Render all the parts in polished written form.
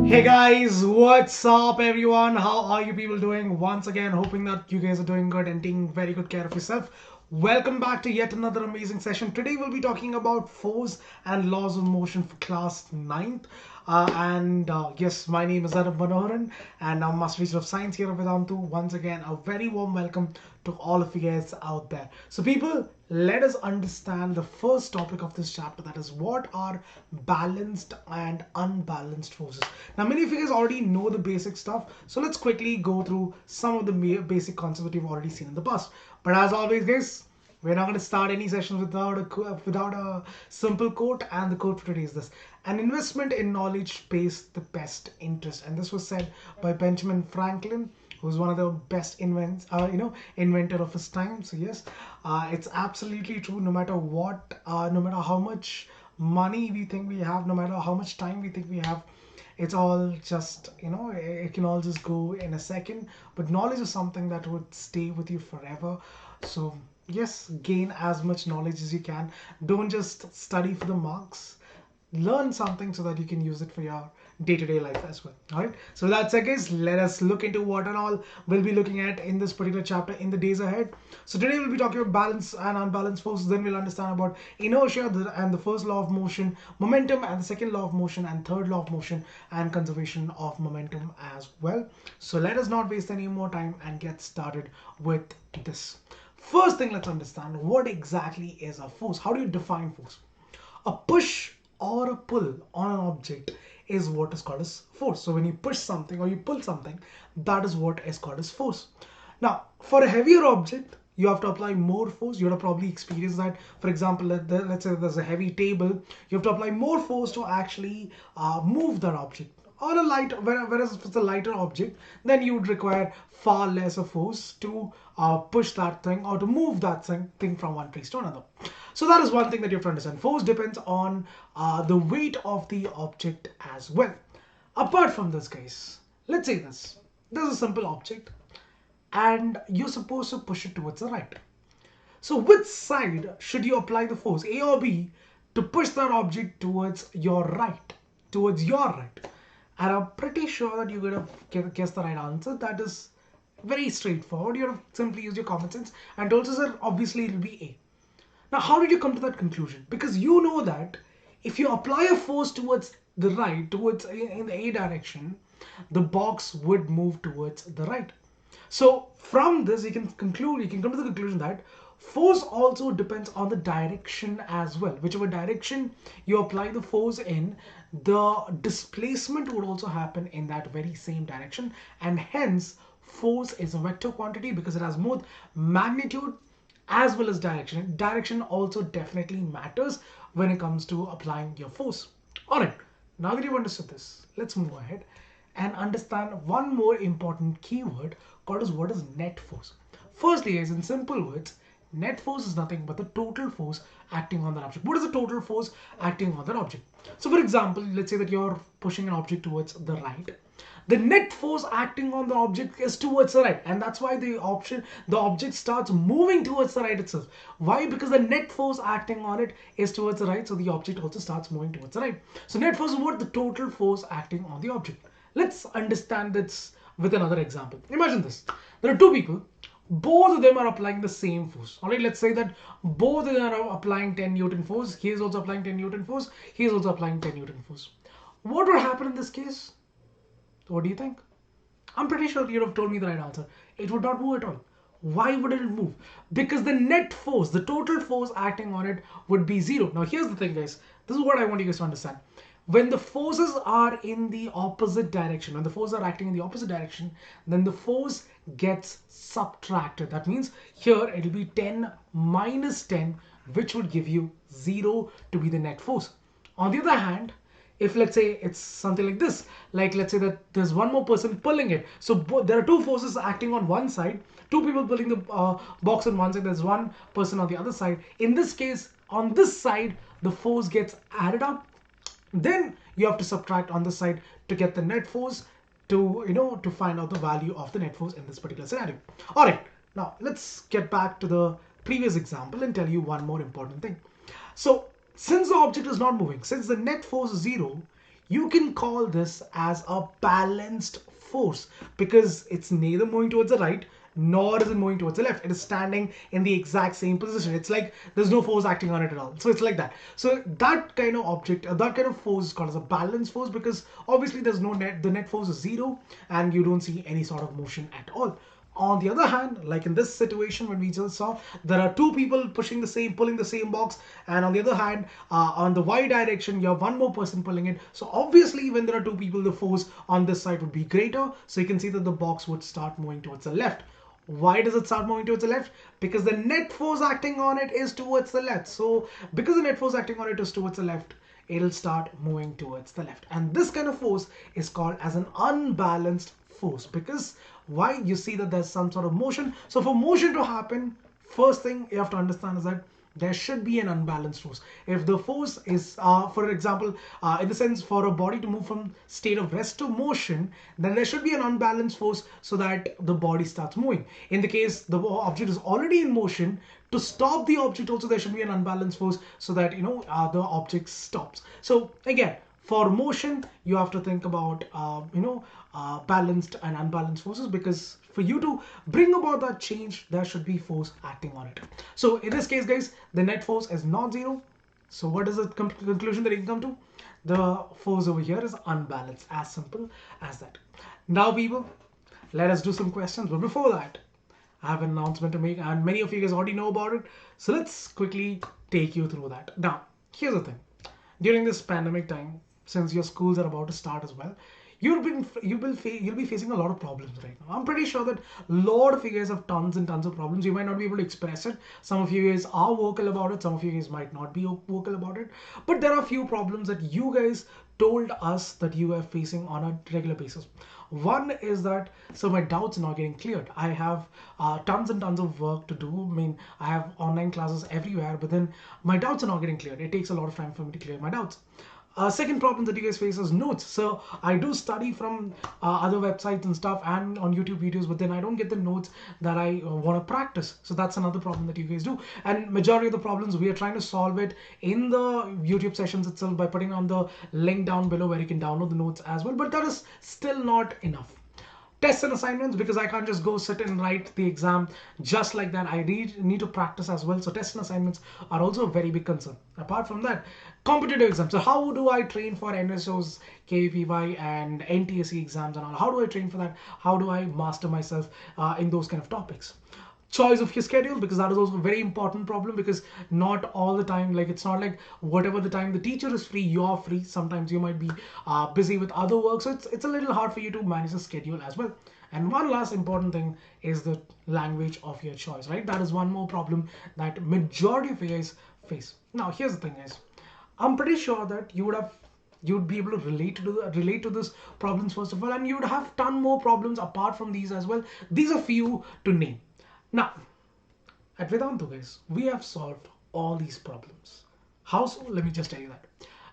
Hey guys, what's up everyone? How are you people doing? Once again, hoping that you guys are doing good and taking very good care of yourself. Welcome back to yet another amazing session. Today we'll be talking about force and laws of motion for class ninth. Yes, my name is Anoop and I'm Master Teacher of Science here at Vedantu. Once again, a very warm welcome to all of you guys out there. So people, let us understand the first topic of this chapter, that is what are balanced and unbalanced forces. Now many of you guys already know the basic stuff, so let's quickly go through some of the basic concepts that you've already seen in the past. But as always guys, we're not going to start any sessions without a simple quote, and the quote for today is this: an investment in knowledge pays the best interest. And this was said by Benjamin Franklin, who's one of the best inventor of his time. So yes, it's absolutely true. No matter what, no matter how much money we think we have, no matter how much time we think we have, it's all just, it can all just go in a second. But knowledge is something that would stay with you forever. So yes, gain as much knowledge as you can. Don't just study for the marks. Learn something so that you can use it for your day-to-day life as well. All right, so that's it guys. Let us look into what and all we'll be looking at in this particular chapter in the days ahead. So today we'll be talking about balance and unbalanced forces. Then we'll understand about inertia and the first law of motion, momentum and the second law of motion, and third law of motion and conservation of momentum as well. So let us not waste any more time and get started with this. First thing, let's understand what exactly is a force. How do you define force? A push or a pull on an object is what is called as force. So when you push something or you pull something, that is what is called as force. Now, for a heavier object, you have to apply more force. You have to probably experience that. For example, let's say there's a heavy table, you have to apply more force to actually move that object. On a light, whereas if it's a lighter object, then you would require far lesser force to push that thing or to move that thing from one place to another. So that is one thing that you have to understand. Force depends on the weight of the object as well. Apart from this, guys, let's say there's a simple object and you're supposed to push it towards the right. So which side should you apply the force, A or B, to push that object towards your right, towards your right? And I'm pretty sure that you're going to guess the right answer. That is very straightforward. You have simply used your common sense and told us that obviously it will be A. Now, how did you come to that conclusion? Because you know that if you apply a force towards the right, towards in the A direction, the box would move towards the right. So from this, you can come to the conclusion that force also depends on the direction as well. Whichever direction you apply the force in, the displacement would also happen in that very same direction, and hence force is a vector quantity because it has both magnitude as well as direction. Direction also definitely matters when it comes to applying your force. All right, now that you've understood this, let's move ahead and understand one more important keyword called as what is net force. Firstly, guys, in simple words, net force is nothing but the total force acting on that object. What is the total force acting on that object? So for example, let's say that you're pushing an object towards the right. The net force acting on the object is towards the right, and that's why the object starts moving towards the right itself. Why? Because the net force acting on it is towards the right, so the object also starts moving towards the right. So net force is what? The total force acting on the object. Let's understand this with another example. Imagine this. There are two people. Both of them are applying the same force. All right, let's say that both of them are applying 10 Newton force. He is also applying 10 Newton force. He is also applying 10 Newton force. What would happen in this case? What do you think? I'm pretty sure you'd have told me the right answer. It would not move at all. Why wouldn't it move? Because the net force, the total force acting on it would be zero. Now here's the thing, guys. This is what I want you guys to understand. When the forces are in the opposite direction, when the forces are acting in the opposite direction, then the force gets subtracted. That means here it will be 10 minus 10, which would give you 0 to be the net force. On the other hand, if let's say it's something like this, like let's say that there's one more person pulling it. So there are two forces acting on one side, two people pulling the box on one side, there's one person on the other side. In this case, on this side, the force gets added up. Then you have to subtract on this side to get the net force to find out the value of the net force in this particular scenario. All right, now let's get back to the previous example and tell you one more important thing. So since the object is not moving, since the net force is zero, you can call this as a balanced force because it's neither moving towards the right nor is it moving towards the left. It is standing in the exact same position. It's like there's no force acting on it at all. So it's like that. So that kind of object, that kind of force is called as a balanced force because obviously there's no net, the net force is zero and you don't see any sort of motion at all. On the other hand, like in this situation when we just saw, there are two people pulling the same box, and on the other hand, on the y direction, you have one more person pulling it. So obviously, when there are two people, the force on this side would be greater. So you can see that the box would start moving towards the left. Why does it start moving towards the left? Because the net force acting on it is towards the left. So because the net force acting on it is towards the left, it'll start moving towards the left. And this kind of force is called as an unbalanced force because why? You see that there's some sort of motion. So for motion to happen, first thing you have to understand is that there should be an unbalanced force. If the force is, for example, in the sense for a body to move from state of rest to motion, then there should be an unbalanced force so that the body starts moving. In the case the object is already in motion, to stop the object also there should be an unbalanced force so that the object stops. So again, for motion, you have to think about balanced and unbalanced forces because for you to bring about that change, there should be force acting on it. So in this case, guys, the net force is not zero. So what is the conclusion that you can come to? The force over here is unbalanced, as simple as that. Now, people, let us do some questions. But before that, I have an announcement to make, and many of you guys already know about it. So let's quickly take you through that. Now, here's the thing. During this pandemic time, since your schools are about to start as well, you'll be facing a lot of problems right now. I'm pretty sure that a lot of you guys have tons and tons of problems. You might not be able to express it. Some of you guys are vocal about it. Some of you guys might not be vocal about it. But there are a few problems that you guys told us that you are facing on a regular basis. One is that, so my doubts are not getting cleared. I have tons and tons of work to do. I mean, I have online classes everywhere, but then my doubts are not getting cleared. It takes a lot of time for me to clear my doubts. Second problem that you guys face is notes. So I do study from other websites and stuff and on YouTube videos, but then I don't get the notes that I want to practice. So that's another problem that you guys do. And majority of the problems, we are trying to solve it in the YouTube sessions itself by putting on the link down below where you can download the notes as well. But that is still not enough. Tests and assignments, because I can't just go sit and write the exam just like that. I need to practice as well. So tests and assignments are also a very big concern. Apart from that, competitive exams. So how do I train for NSOs, KVPY and NTSE exams and all? How do I train for that? How do I master myself in those kind of topics? Choice of your schedule, because that is also a very important problem, because not all the time, like it's not like whatever the time the teacher is free, you're free. Sometimes you might be busy with other work, so it's a little hard for you to manage the schedule as well. And one last important thing is the language of your choice, right? That is one more problem that majority of you guys face. Now here's the thing, guys. I'm pretty sure that you'd be able to relate to this problems first of all, and you'd have ton more problems apart from these as well. These are few to name. Now, at Vedantu, guys, we have solved all these problems. How so? Let me just tell you that.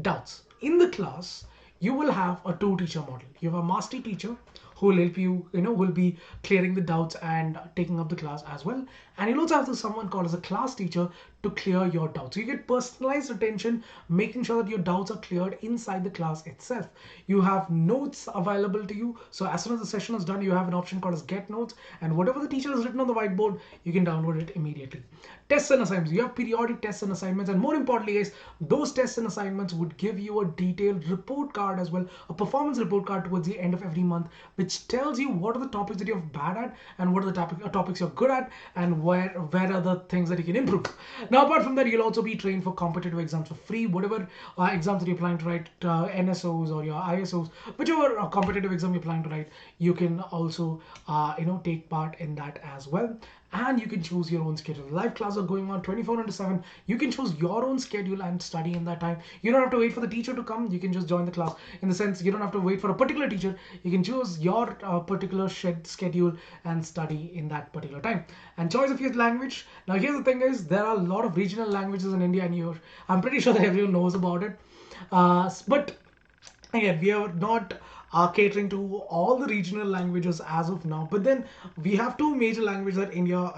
Doubts. In the class, you will have a two-teacher model. You have a master teacher who will help you, will be clearing the doubts and taking up the class as well. And you'll also have someone called as a class teacher to clear your doubts. So you get personalized attention, making sure that your doubts are cleared inside the class itself. You have notes available to you. So as soon as the session is done, you have an option called as get notes, and whatever the teacher has written on the whiteboard, you can download it immediately. Tests and assignments. You have periodic tests and assignments, and more importantly, guys, those tests and assignments would give you a detailed report card as well, a performance report card towards the end of every month, which tells you what are the topics that you're bad at and what are the topics you're good at, and where are the things that you can improve. Now, apart from that, you'll also be trained for competitive exams for free. Whatever exams that you're planning to write, NSOs or your ISOs, whichever competitive exam you're planning to write, you can also take part in that as well. And you can choose your own schedule. Live classes are going on 24/7. You can choose your own schedule and study in that time. You don't have to wait for the teacher to come. You can just join the class. In the sense, you don't have to wait for a particular teacher. You can choose your particular schedule and study in that particular time. And choice of your language. Now, here's the thing, guys. There are a lot of regional languages in India, and I'm pretty sure that everyone knows about it. But again, we are not catering to all the regional languages as of now, but then we have two major languages that India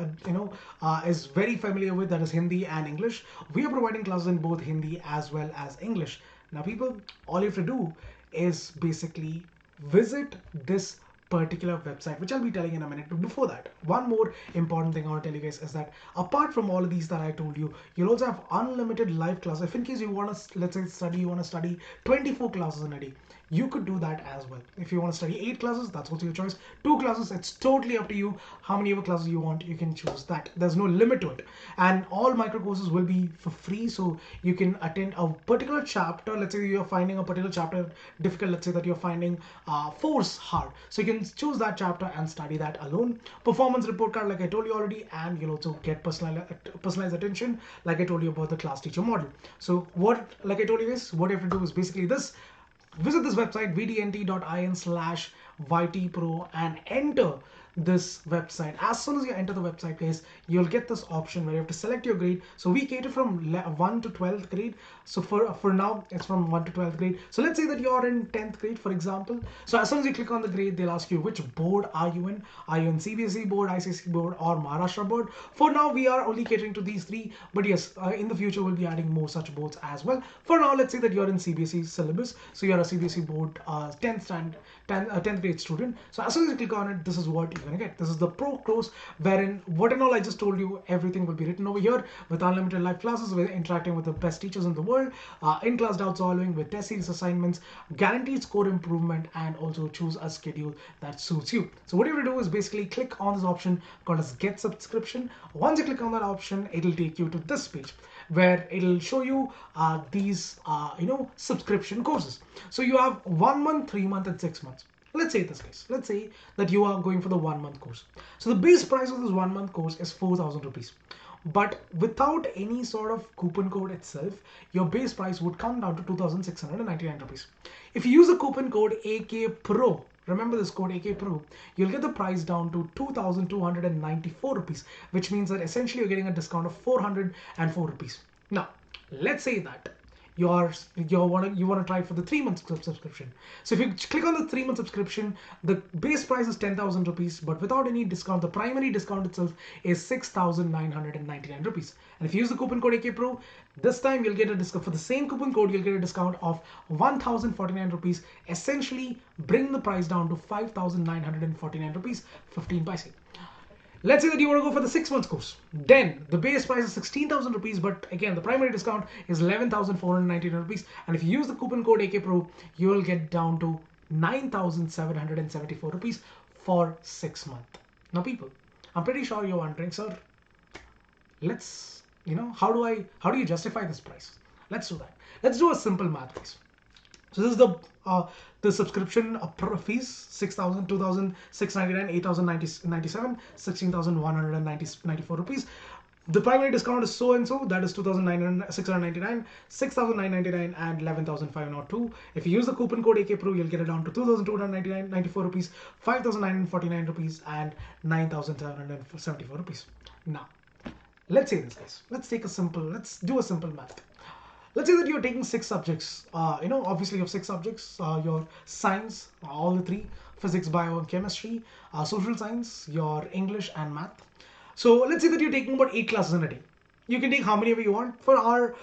is very familiar with, that is Hindi and English. We are providing classes in both Hindi as well as English. Now, people, all you have to do is basically visit this particular website, which I'll be telling in a minute. But before that, one more important thing I want to tell you guys is that apart from all of these that I told you, you'll also have unlimited live classes. If in case you want to, let's say, you want to study 24 classes in a day, you could do that as well. If you want to study 8 classes, that's also your choice. 2 classes, it's totally up to you. How many ever classes you want, you can choose that. There's no limit to it. And all micro courses will be for free, so you can attend a particular chapter. Let's say you're finding a particular chapter difficult. Let's say that you're finding force hard, so you can choose that chapter and study that alone. Performance report card, like I told you already, and you'll also get personalized attention, like I told you about the class teacher model. So what, like I told you guys, what you have to do is basically this. Visit this website vdnt.in/ytpro and enter this website. As soon as you enter the website, guys, you'll get this option where you have to select your grade. So we cater from 1 to 12th grade. So for now, it's from 1 to 12th grade. So let's say that you're in 10th grade, for example. So as soon as you click on the grade, they'll ask you which board are you in. Are you in CBSE board, ICSE board, or Maharashtra board? For now, we are only catering to these three. But yes, in the future, we'll be adding more such boards as well. For now, let's say that you're in CBSE syllabus. So you're a CBSE board 10th grade student. So as soon as you click on it, this is what you're gonna get. This is the pro course, wherein what and all I just told you, everything will be written over here with unlimited live classes, with interacting with the best teachers in the world, in-class doubt solving with test series assignments, guaranteed score improvement, and also choose a schedule that suits you. So what you have to do is basically click on this option called as Get Subscription. Once you click on that option, it'll take you to this page where it'll show you these subscription courses. So you have 1 month, 3 month, and 6 months. Let's say this case. Let's say that you are going for the 1 month course. So the base price of this 1 month course is 4,000 rupees. But without any sort of coupon code itself, your base price would come down to 2,699 rupees. If you use the coupon code AKPRO, remember this code AKPRO, you'll get the price down to 2,294 rupees, which means that essentially you're getting a discount of 404 rupees. Now, let's say that you want to try for the 3 month subscription. So if you click on the 3 month subscription, the base price is 10,000 rupees, but without any discount, the primary discount itself is 6,999 rupees. And if you use the coupon code AKPRO, this time you'll get a discount. For the same coupon code, you'll get a discount of 1,049 rupees, essentially bring the price down to 5,949 rupees 15 paise. Let's say that you want to go for the 6 months course. Then the base price is 16,000 rupees, but again, the primary discount is 11,499 rupees. And if you use the coupon code AKPRO, you will get down to 9,774 rupees for 6 months. Now, people, I'm pretty sure you're wondering, sir, how do you justify this price? Let's do that. Let's do a simple math, guys. So this is the subscription fees: 6,000, 2,699, 8,097, 16,194 rupees. The primary discount is so and so, that is 2,699, 6,999, and 11,502. If you use the coupon code AKPRO, you'll get it down to 2,294 rupees, 5,949 rupees, and 9,774 rupees. Now, let's say this, guys. Let's do a simple math. Let's say that you're taking 6 subjects. Obviously you have 6 subjects. Your science, all the 3, physics, bio, and chemistry, social science, your English, and math. So let's say that you're taking about 8 classes in a day. You can take how many ever you want. For our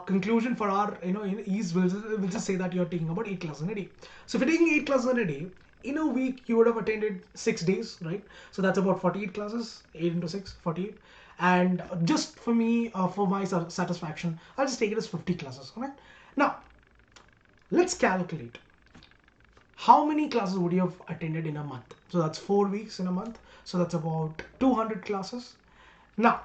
conclusion, for our ease, we'll just say that you're taking about 8 classes in a day. So if you're taking 8 classes in a day, in a week you would have attended 6 days, right? So that's about 48 classes. 8 into 6, 48. And just for me, for my satisfaction, I'll just take it as 50 classes. All right. Now, let's calculate how many classes would you have attended in a month. So that's 4 weeks in a month. So that's about 200 classes. Now,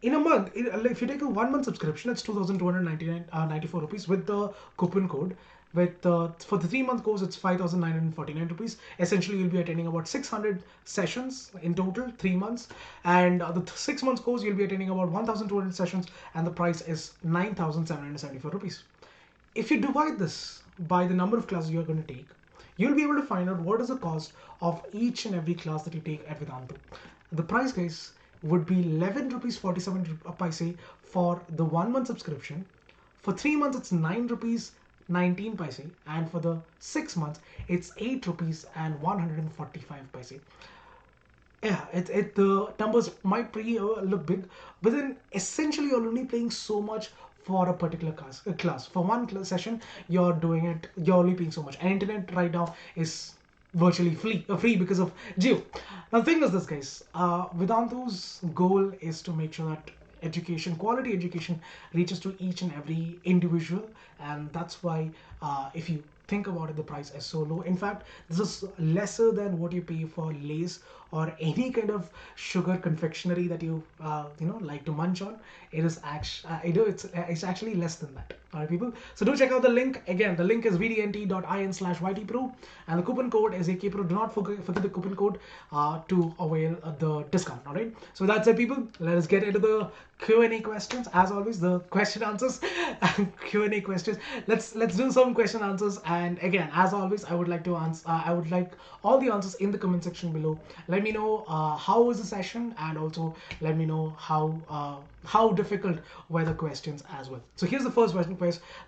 in a month, if you take a 1 month subscription, it's 2,294 rupees with the coupon code. For the 3 month course, it's 5,949 rupees. Essentially, you'll be attending about 600 sessions in total, 3 months. And the 6 months course, you'll be attending about 1,200 sessions, and the price is 9,774 rupees. If you divide this by the number of classes you're going to take, you'll be able to find out what is the cost of each and every class that you take at Vedantu. The price, guys, would be 11 rupees 47 paise for the 1 month subscription. For 3 months, it's 9 rupees 19 paise, and for the 6 months it's 8 rupees and 145 paise. Yeah, the numbers might look big, but then essentially you're only paying so much for a particular class. For one session, you're doing it, you're only paying so much. And internet right now is virtually free because of Geo. Now the thing is this, guys, Vedantu's goal is to make sure that quality education reaches to each and every individual, and that's why if you think about it, the price is so low. In fact, this is lesser than what you pay for Lays or any kind of sugar confectionery that you like to munch on. It is actually it's actually less than that. All right, people. So do check out the link. Again, the link is vdnt.in/ytpro, and the coupon code is AKPro. Do not forget the coupon code to avail the discount. All right. So that's it, people. Let us get into the Q&A questions. As always, the question answers Q&A questions. Let's do some question answers. And again, as always, I would like to answer. I would like all the answers in the comment section below. Let me know how was the session, and also let me know how difficult were the questions as well. So here's the first question.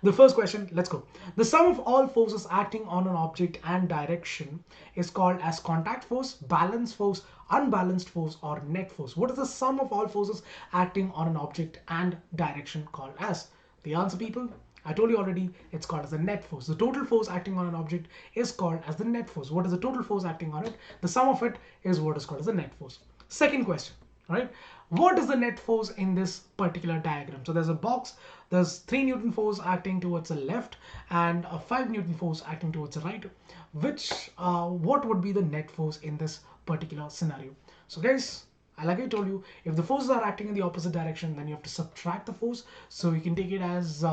The first question. Let's go. The sum of all forces acting on an object and direction is called as contact force, balance force, unbalanced force, or net force. What is the sum of all forces acting on an object and direction called as? The answer, people, I told you already, it's called as the net force. The total force acting on an object is called as the net force. What is the total force acting on it? The sum of it is what is called as the net force. Second question, all right? What is the net force in this particular diagram? So there's a box, there's 3 Newton force acting towards the left and a 5 Newton force acting towards the right. What would be the net force in this particular scenario? So guys, like I told you, if the forces are acting in the opposite direction, then you have to subtract the force. So you can take it as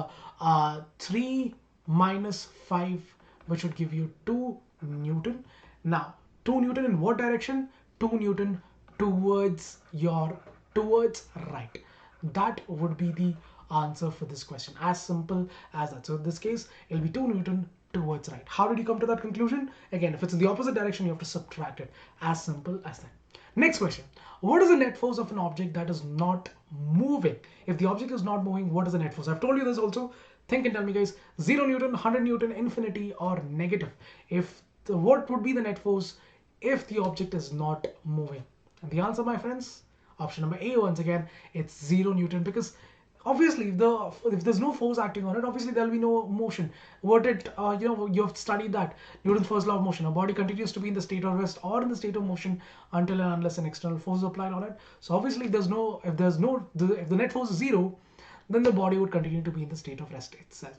3 minus 5, which would give you 2 Newton. Now, 2 Newton in what direction? 2 Newton towards right. That would be the answer for this question. As simple as that. So in this case, it'll be 2 Newton towards right. How did you come to that conclusion? Again, if it's in the opposite direction, you have to subtract it. As simple as that. Next question. What is the net force of an object that is not moving? If the object is not moving, what is the net force? I've told you this also. Think and tell me, guys. 0 Newton, 100 Newton, infinity, or negative. What would be the net force if the object is not moving? And the answer, my friends, option number A, once again, it's 0 Newton, because obviously if there's no force acting on it, obviously there'll be no motion. You've studied that Newton's first law of motion. A body continues to be in the state of rest or in the state of motion until and unless an external force is applied on it. So obviously if the net force is 0, then the body would continue to be in the state of rest itself.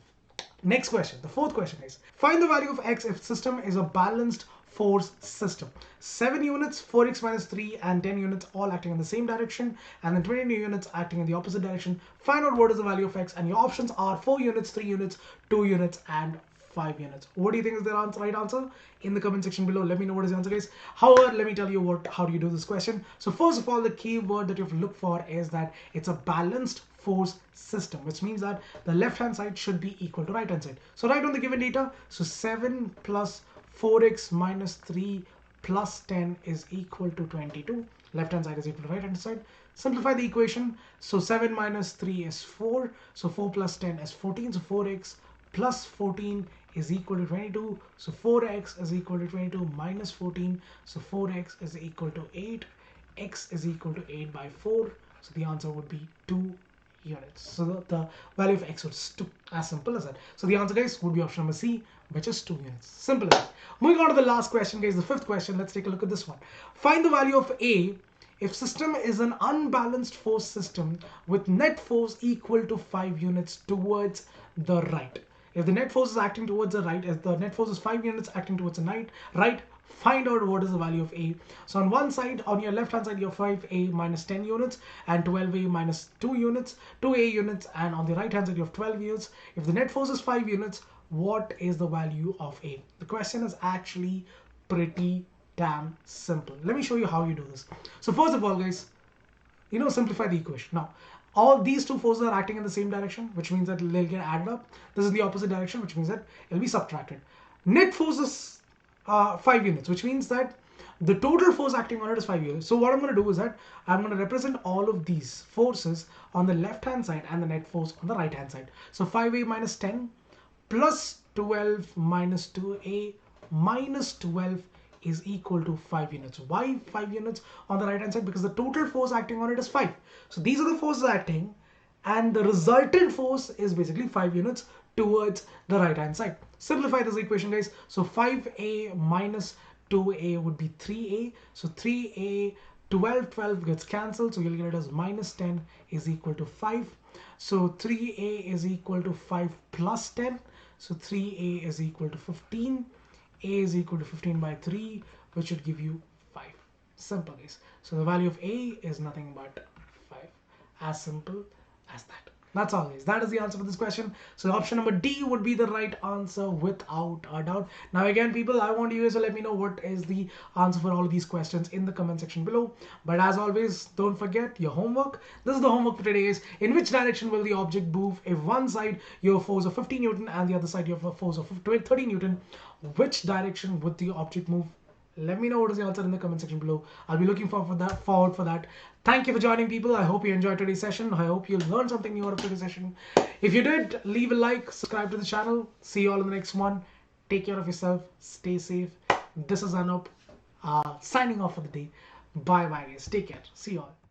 Next question, the fourth question is, find the value of x if system is a balanced force system. 7 units, 4x minus 3, and 10 units all acting in the same direction, and then 22 units acting in the opposite direction. Find out what is the value of x, and your options are 4 units, 3 units, 2 units, and 5 units. What do you think is the right answer? In the comment section below, let me know what is the answer, guys. However, let me tell you how do you do this question. So first of all, the key word that you have to look for is that it's a balanced force system, which means that the left hand side should be equal to right hand side. So write on the given data. So 7 plus 4x minus 3 plus 10 is equal to 22. Left hand side is equal to right hand side. Simplify the equation. So 7 minus 3 is 4. So 4 plus 10 is 14. So 4x plus 14 is equal to 22. So 4x is equal to 22 minus 14. So 4x is equal to 8. X is equal to 8 by 4. So the answer would be 2 units. So the value of x was 2. As simple as that. So the answer, guys, would be option number C, which is 2 units. Simple as that. Moving on to the last question, guys, the fifth question. Let's take a look at this one. Find the value of A if system is an unbalanced force system with net force equal to 5 units towards the right. If the net force is acting towards the right, if the net force is 5 units acting towards the right, find out what is the value of A. So on one side, on your left hand side, you have 5A minus 10 units and 12A minus 2 units, 2A units, and on the right hand side, you have 12 units. If the net force is 5 units, what is the value of A? The question is actually pretty damn simple. Let me show you how you do this. So first of all, guys, simplify the equation. Now, all these two forces are acting in the same direction, which means that they'll get added up. This is the opposite direction, which means that it'll be subtracted. Net force is 5 units, which means that the total force acting on it is 5 units. So what I'm going to do is that I'm going to represent all of these forces on the left hand side and the net force on the right hand side. So 5A minus 10 plus 12 minus 2A minus 12 is equal to 5 units. Why 5 units on the right hand side? Because the total force acting on it is 5. So these are the forces acting, and the resultant force is basically 5 units towards the right hand side. Simplify this equation, guys. So 5a minus 2a would be 3a. So 3a, 12 gets cancelled, so you'll get it as minus 10 is equal to 5. So 3a is equal to 5 plus 10. So 3a is equal to 15. A is equal to 15 by 3, which should give you 5. Simple, guys. So the value of A is nothing but 5. As simple as that. That's all, guys. That is the answer for this question. So option number D would be the right answer without a doubt. Now again, people, I want you guys to let me know what is the answer for all of these questions in the comment section below. But as always, don't forget your homework. This is the homework for today. Is in which direction will the object move if one side you have force of 50 Newton and the other side you have a force of 30 Newton? Which direction would the object move? Let me know what is the answer in the comment section below. I'll be looking forward for that. Thank you for joining, people. I hope you enjoyed today's session. I hope you learned something new out of today's session. If you did, leave a like, subscribe to the channel. See you all in the next one. Take care of yourself. Stay safe. This is Anoop signing off for the day. Bye bye, guys. Take care. See you all.